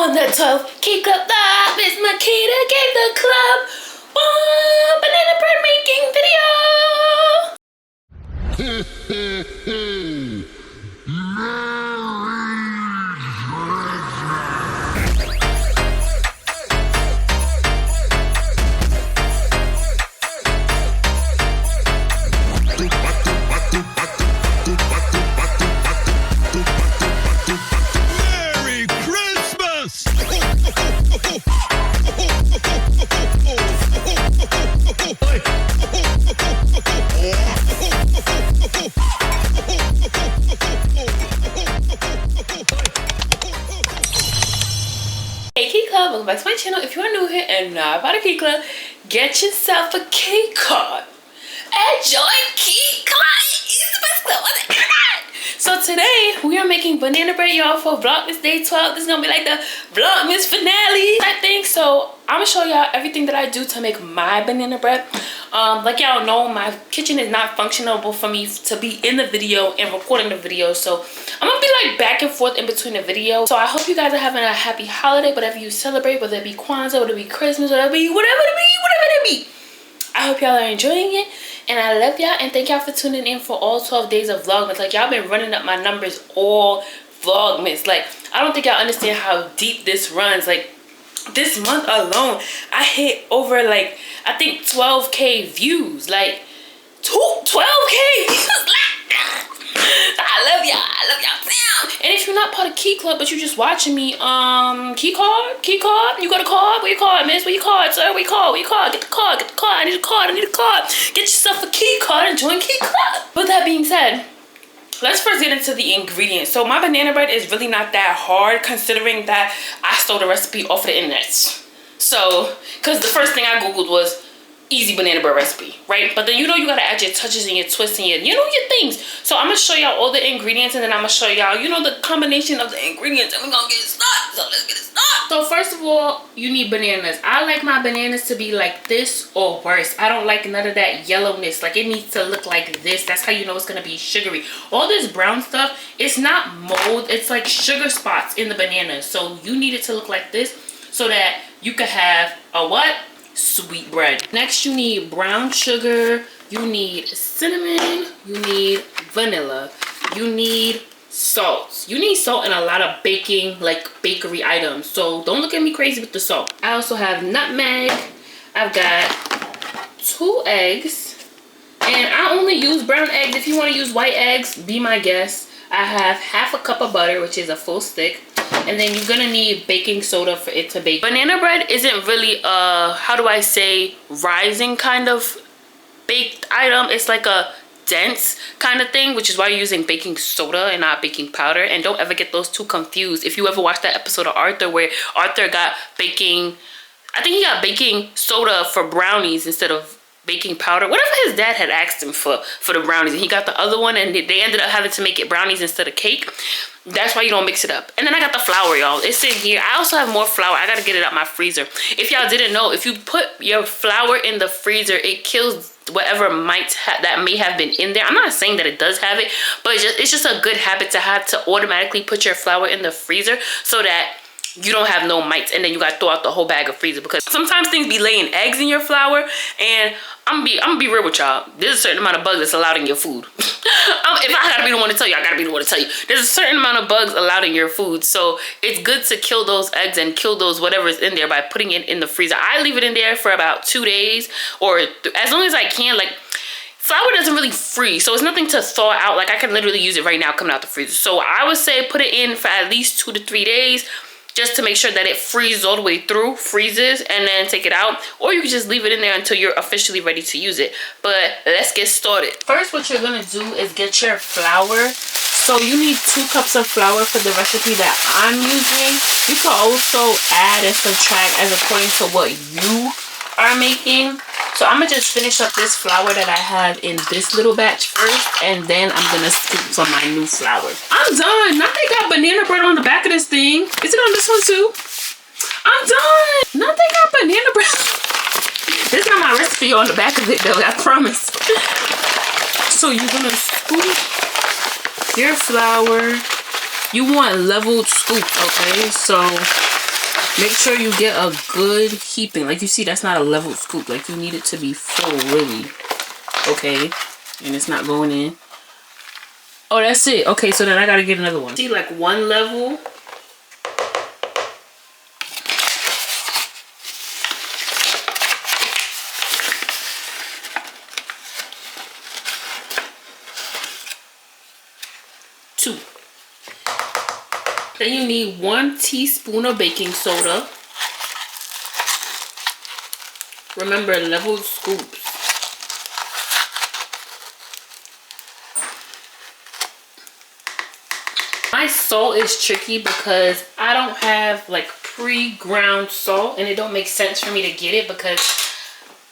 On the 12th Key Club Live, Miss Makita gave the club one banana bread making video. Hey Key Club, welcome back to my channel. If you are new here and not about a Key Club, get yourself a key card and join Key Club. It's the best club on the internet. So today we are making banana bread, y'all, for Vlogmas Day 12. This is gonna be like the Vlogmas finale, I think. So I'm gonna show y'all everything that I do to make my banana bread. Like y'all know, my kitchen is not functionable for me to be in the video and recording the video, so I'm gonna be like back and forth in between the video. So I hope you guys are having a happy holiday, whatever you celebrate, whether it be Kwanzaa, whether it be Christmas, whatever it be. I hope y'all are enjoying it, and I love y'all, and thank y'all for tuning in for all 12 days of Vlogmas. Like, y'all been running up my numbers all Vlogmas. Like, I don't think y'all understand how deep this runs. Like, this month alone, I hit over, like, I think 12K views. Like, 12K views. I love y'all. And if you're not part of Key Club, but you just watching me, key card, you got a card? Where your card, miss? Where your card, sir? Where your card? Get the card. I need a card. Get yourself a key card and join Key Club. With that being said, let's first get into the ingredients. So my banana bread is really not that hard, considering that I stole the recipe off of the internet. So, because the first thing I Googled was easy banana bread recipe, right? But then, you know, you gotta add your touches and your twists and your things. So I'm gonna show y'all all the ingredients, and then I'm gonna show y'all, the combination of the ingredients, and we're gonna get it started. So let's get it started. So first of all, you need bananas. I like my bananas to be like this or worse. I don't like none of that yellowness. Like, it needs to look like this. That's how you know it's gonna be sugary. All this brown stuff, it's not mold, it's like sugar spots in the bananas. So you need it to look like this so that you could have a what? Sweet bread. Next, you need brown sugar, you need cinnamon, you need vanilla, you need salt. You need salt in a lot of baking, like bakery items, so don't look at me crazy with the salt. I also have nutmeg. I've got 2 eggs, and I only use brown eggs. If you want to use white eggs, be my guest. I have half a cup of butter, which is a full stick. And then you're gonna need baking soda for it to bake. Banana bread isn't really how do I say, rising kind of baked item. It's like a dense kind of thing, which is why you're using baking soda and not baking powder. And don't ever get those two confused. If you ever watched that episode of Arthur where Arthur got baking, I think he got baking soda for brownies instead of baking powder, whatever his dad had asked him for the brownies, and he got the other one, and they ended up having to make it brownies instead of cake. That's why you don't mix it up. And then I got the flour, y'all. It's in here. I also have more flour. I gotta get it out my freezer. If y'all didn't know, if you put your flour in the freezer, it kills whatever that may have been in there. I'm not saying that it does have it, but it's just a good habit to have, to automatically put your flour in the freezer so that you don't have no mites, and then you gotta throw out the whole bag of freezer, because sometimes things be laying eggs in your flour. And I'm gonna be real with y'all. There's a certain amount of bugs that's allowed in your food. If I gotta be the one to tell you, I gotta be the one to tell you. There's a certain amount of bugs allowed in your food, so it's good to kill those eggs and kill those whatever is in there by putting it in the freezer. I leave it in there for about 2 days, or as long as I can. Like, flour doesn't really freeze, so it's nothing to thaw out. Like, I can literally use it right now coming out the freezer. So I would say put it in for at least 2 to 3 days, just to make sure that it freezes all the way through, freezes, and then take it out. Or you can just leave it in there until you're officially ready to use it. But let's get started. First, what you're gonna do is get your flour. So you need 2 cups of flour for the recipe that I'm using. You can also add and subtract as according to what you are making. So I'm gonna just finish up this flour that I have in this little batch first, and then I'm gonna scoop some of my new flour. I'm done. Now they got banana bread on the back of this thing. Is it on this one too? I'm done. Now they got banana bread. This is not my recipe on the back of it though, I promise. So you're gonna scoop your flour. You want leveled scoop, okay? So Make sure you get a good heaping. Like you see, that's not a level scoop. Like you need it to be full, really. Okay, and it's not going in. Oh, that's it. Okay, so then I gotta get another one. See, like one level. Two. Then you need 1 teaspoon of baking soda. Remember, level scoops. My salt is tricky because I don't have like pre-ground salt, and it don't make sense for me to get it because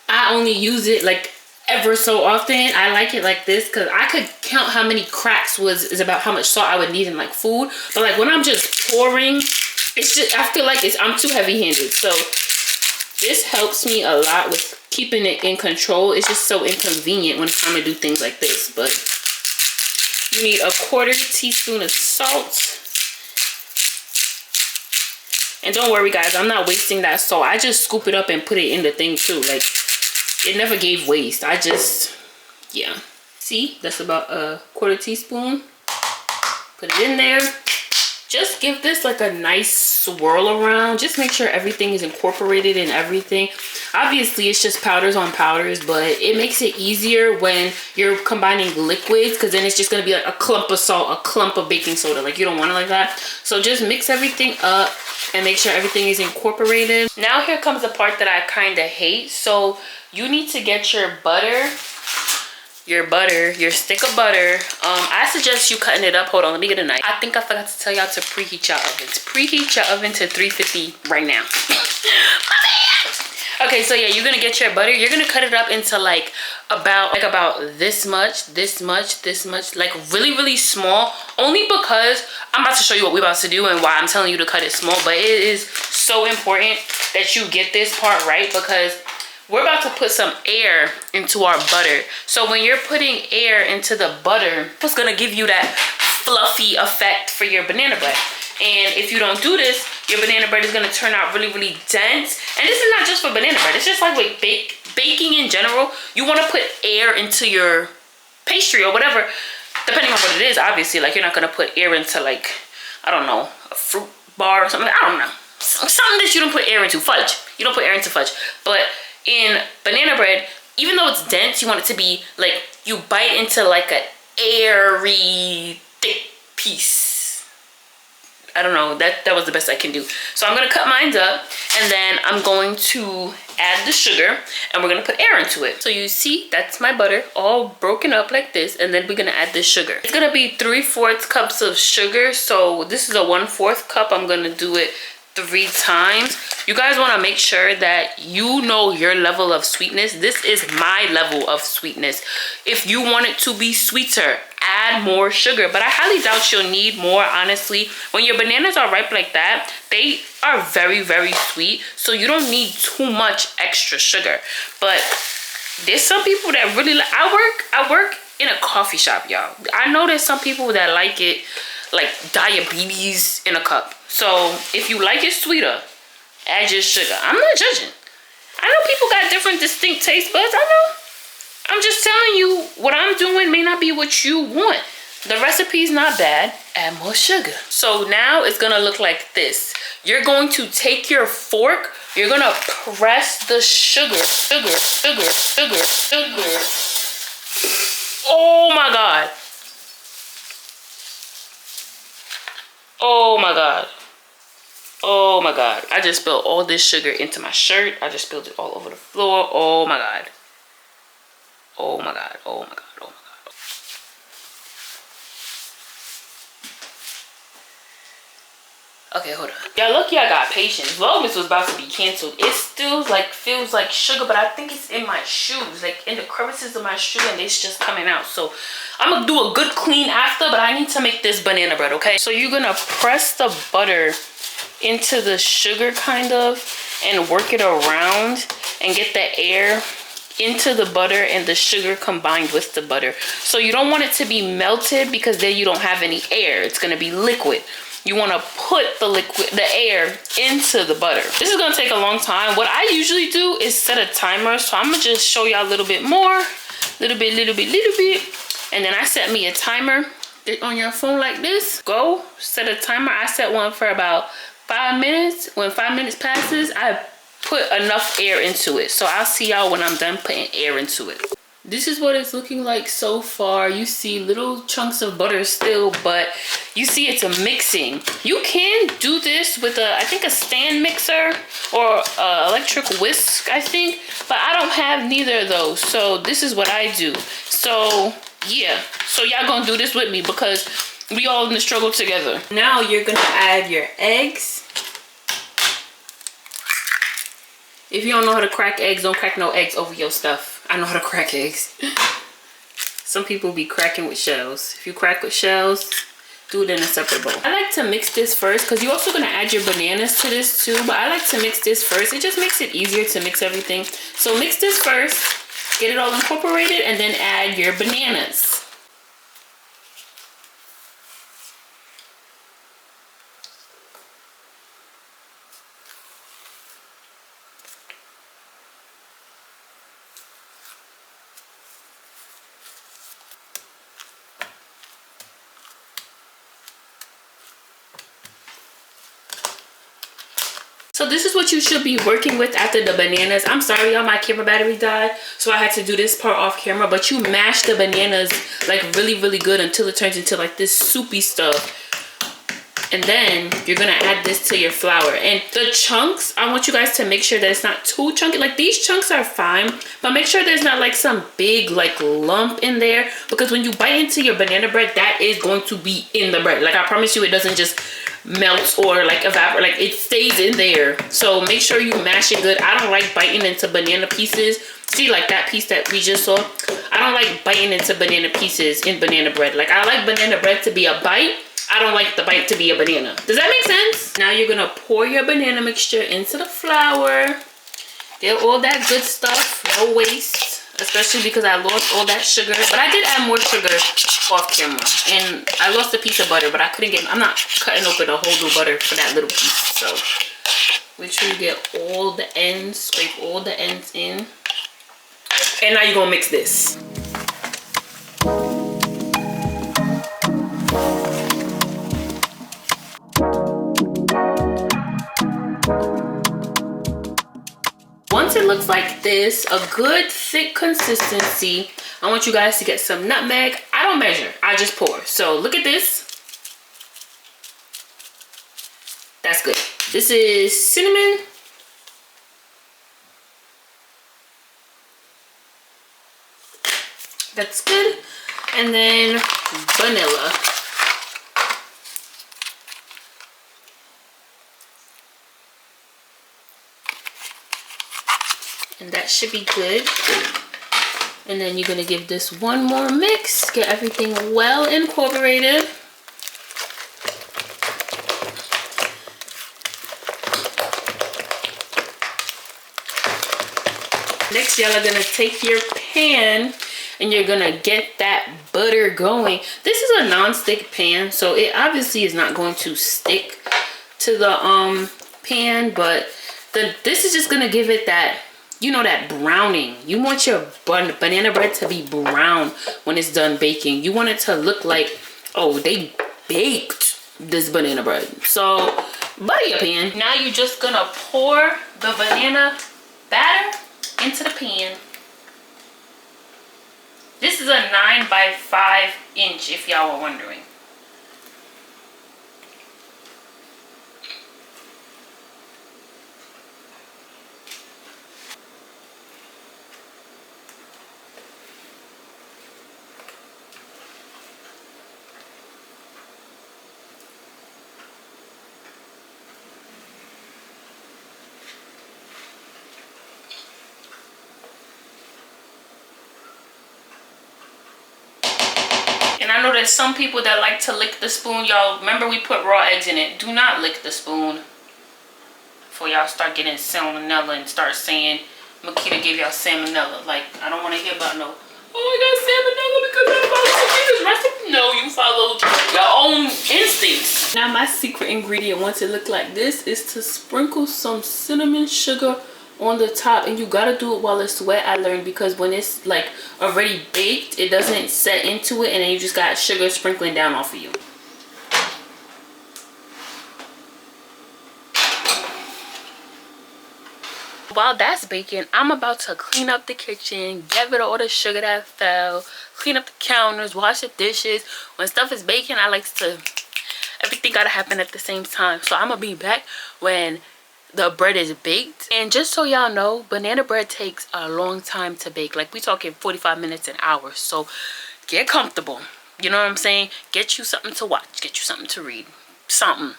I only use it like ever so often. I like it like this because I could count how many cracks is about how much salt I would need in like food. But like when I'm just pouring, it's just, I feel like I'm too heavy-handed. So this helps me a lot with keeping it in control. It's just so inconvenient when it's time to do things like this. But you need a 1/4 teaspoon of salt. And don't worry guys, I'm not wasting that salt. I just scoop it up and put it in the thing too. Like, it never gave waste. I just, yeah. See, that's about a 1/4 teaspoon. Put it in there. Just give this like a nice swirl around. Just make sure everything is incorporated in everything. Obviously, it's just powders on powders, but it makes it easier when you're combining liquids because then it's just going to be like a clump of salt, a clump of baking soda. Like, you don't want it like that. So just mix everything up and make sure everything is incorporated. Now here comes the part that I kind of hate. So you need to get your butter, your stick of butter. I suggest you cutting it up. Hold on, let me get a knife. I think I forgot to tell y'all to preheat your ovens. Preheat your oven to 350 right now. My bad. Okay, so yeah, you're gonna get your butter. You're gonna cut it up into like about this much, like really small. Only because I'm about to show you what we're about to do and why I'm telling you to cut it small. But it is so important that you get this part right because we're about to put some air into our butter. So when you're putting air into the butter, it's gonna give you that fluffy effect for your banana bread. And if you don't do this, your banana bread is gonna turn out really dense. And this is not just for banana bread, it's just like with baking in general. You wanna put air into your pastry or whatever, depending on what it is, obviously. Like, you're not gonna put air into, like, I don't know, a fruit bar or something. I don't know. Something that you don't put air into. Fudge. You don't put air into fudge. But in banana bread, even though it's dense, you want it to be like you bite into like an airy, thick piece. I don't know, that was the best I can do. So I'm gonna cut mine up and then I'm going to add the sugar and we're gonna put air into it. So you see, that's my butter all broken up like this, and then we're gonna add the sugar. It's gonna be 3/4 cups of sugar. So this is a 1/4 cup. I'm gonna do it 3 times. You guys want to make sure that you know your level of sweetness. This is my level of sweetness. If you want it to be sweeter, add more sugar, but I highly doubt you'll need more, honestly. When your bananas are ripe like that, they are very sweet, so you don't need too much extra sugar. But there's some people that really like, I work in a coffee shop, y'all. I know there's some people that like it like diabetes in a cup. So if you like it sweeter, add your sugar. I'm not judging. I know people got different distinct taste buds. I know. I'm just telling you what I'm doing may not be what you want. The recipe's not bad. Add more sugar. So now it's gonna look like this. You're going to take your fork. You're gonna press the sugar. Oh my God. Oh my God. Oh my God. I just spilled all this sugar into my shirt. I just spilled it all over the floor. Oh my God. Oh my God. Oh my God. Oh my God. Okay, hold on. Y'all lucky I got patience. Vlogmas was about to be canceled. It still like feels like sugar, but I think it's in my shoes, like in the crevices of my shoe, and it's just coming out. So I'm gonna do a good clean after, but I need to make this banana bread, okay? So you're gonna press the butter into the sugar kind of and work it around and get the air into the butter and the sugar combined with the butter. So you don't want it to be melted because then you don't have any air. It's gonna be liquid. you want to put the air into the butter. This is gonna take a long time. What I usually do is set a timer, so I'm gonna just show y'all a little bit more, little bit, and then I set me a timer on your phone like this. Go set a timer. I set one for about 5 minutes. When 5 minutes passes, I put enough air into it. So I'll see y'all when I'm done putting air into it. This is what it's looking like so far. You see little chunks of butter still, but you see it's a mixing. You can do this with I think a stand mixer or electric whisk, I think, but I don't have neither of those. So this is what I do. So yeah, so y'all gonna do this with me because we all in the struggle together. Now you're gonna add your eggs. If you don't know how to crack eggs, don't crack no eggs over your stuff. I know how to crack eggs. Some people be cracking with shells. If you crack with shells, do it in a separate bowl. I like to mix this first because you're also gonna add your bananas to this too, but I like to mix this first. It just makes it easier to mix everything. So mix this first, get it all incorporated, and then add your bananas. So this is what you should be working with after the bananas. I'm sorry, y'all, my camera battery died, so I had to do this part off camera, but you mash the bananas like really good until it turns into like this soupy stuff. And then you're gonna add this to your flour. And the chunks, I want you guys to make sure that it's not too chunky. Like these chunks are fine, but make sure there's not like some big like lump in there, because when you bite into your banana bread, that is going to be in the bread. Like I promise you, it doesn't just melt or like evaporate, like it stays in there. So make sure you mash it good. I don't like biting into banana pieces. See, like that piece that we just saw, I don't like biting into banana pieces in banana bread. Like I like banana bread to be a bite. I don't like the bite to be a banana. Does that make sense? Now you're gonna pour your banana mixture into the flour. Get all that good stuff, no waste, especially because I lost all that sugar. But I did add more sugar off camera, and I lost a piece of butter, but I couldn't get, I'm not cutting open a whole new butter for that little piece. So make sure you get all the ends, scrape all the ends in. And now you're gonna mix this. Once it looks like this, a good thick consistency, I want you guys to get some nutmeg. I don't measure, I just pour. So look at this. That's good. This is cinnamon. That's good. And then vanilla. And that should be good. And then you're gonna give this one more mix, get everything well incorporated. Next, y'all are gonna take your pan and you're gonna get that butter going. This is a non-stick pan, so it obviously is not going to stick to the pan, but this is just gonna give it that, you know, that browning. You want your banana bread to be brown when it's done baking. You want it to look like, oh, they baked this banana bread. So butter your pan. Now you're just gonna pour the banana batter into the pan. This is a 9 by 5 inch, if y'all were wondering. And I know there's some people that like to lick the spoon. Y'all, remember we put raw eggs in it. Do not lick the spoon before y'all start getting salmonella and start saying Makita gave y'all salmonella. Like, I don't want to hear about no, oh, I got salmonella because I followed Makita's recipe. No, you followed your own instincts. Now my secret ingredient, once it look like this, is to sprinkle some cinnamon sugar on the top, and you gotta do it while it's wet. I learned, because when it's like already baked, it doesn't set into it, and then you just got sugar sprinkling down off of you. While that's baking, I'm about to clean up the kitchen, get rid of all the sugar that fell, clean up the counters, wash the dishes. When stuff is baking, I like to, everything gotta happen at the same time. So I'm gonna be back when the bread is baked. And just so y'all know, banana bread takes a long time to bake. Like, we talking 45 minutes, an hour. So get comfortable, you know what I'm saying? Get you something to watch, get you something to read, something.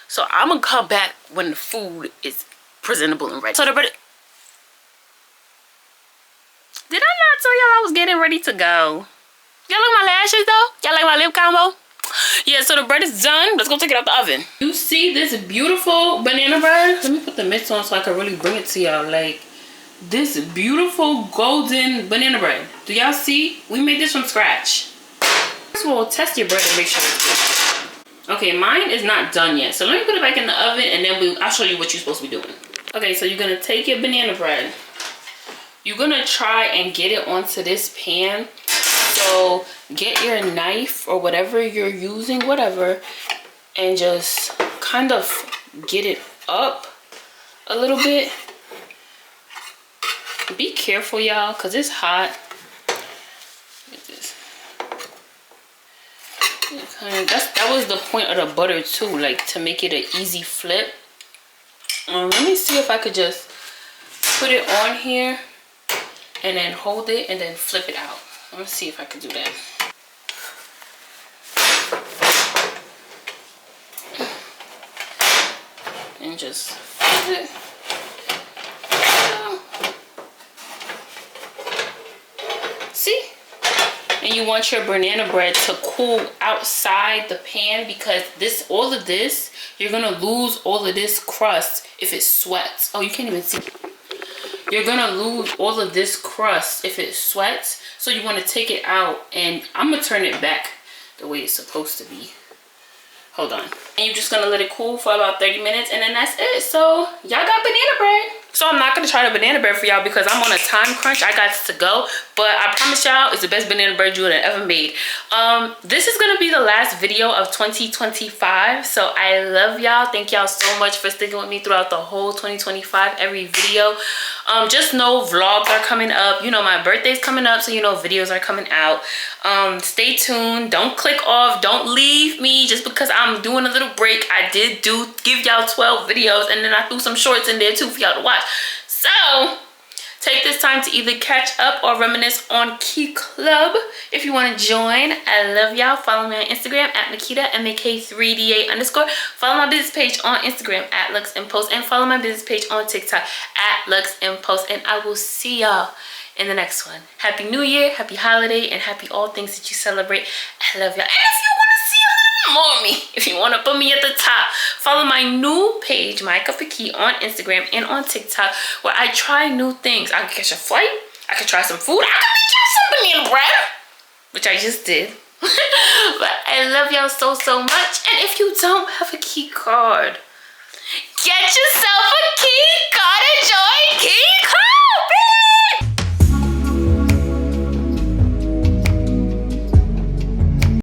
So I'm gonna come back when the food is presentable and ready. So the bread, did I not tell y'all I was getting ready to go? Y'all like my lashes though? Y'all like my lip combo? Yeah, so the bread is done. Let's go take it out the oven. You see this beautiful banana bread? Let me put the mitts on so I can really bring it to y'all. Like, this beautiful golden banana bread. Do y'all see? We made this from scratch. First of all, test your bread and make sure it's good. Okay, mine is not done yet. So let me put it back in the oven, and then I'll show you what you're supposed to be doing. Okay, so you're gonna take your banana bread. You're gonna try and get it onto this pan. So get your knife or whatever you're using, whatever, and just kind of get it up a little bit. Be careful, y'all, because it's hot. That was the point of the butter too, like to make it an easy flip. Let me see if I could just put it on here and then hold it and then flip it out. Let's see if I could do that. And just flip it. See? And you want your banana bread to cool outside the pan, because all of this, you're gonna lose all of this crust if it sweats. Oh, you can't even see. You're gonna lose all of this crust if it sweats. So you want to take it out, and I'm gonna turn it back the way it's supposed to be. Hold on. And you're just gonna let it cool for about 30 minutes, and then that's it. So y'all got banana bread. So I'm not gonna try the banana bread for y'all because I'm on a time crunch. I got to go, but I promise y'all it's the best banana bread you would have ever made. This is gonna be the last video of 2025. So I love y'all. Thank y'all so much for sticking with me throughout the whole 2025, every video. Just know vlogs are coming up. You know, my birthday's coming up, so you know videos are coming out. Stay tuned. Don't click off. Don't leave me just because I'm doing a little break. I did give y'all 12 videos, and then I threw some shorts in there too for y'all to watch. So take this time to either catch up or reminisce on Key Club if you want to join. I love y'all. Follow me on Instagram at Makita, MAK3DA_. Follow my business page on Instagram at luxempulse, and follow my business page on TikTok at luxempulse. And I will see y'all in the next one. Happy New Year, happy holiday, and happy all things that you celebrate. I love y'all. And if you want to see a little more of me, if you want to put me at the top, follow my new page, mycupofke, on Instagram and on TikTok, where I try new things. I can catch a flight, I can try some food, I can make y'all some banana bread, which I just did. But I love y'all so much. And if you don't have a key card, get yourself a key card and join Key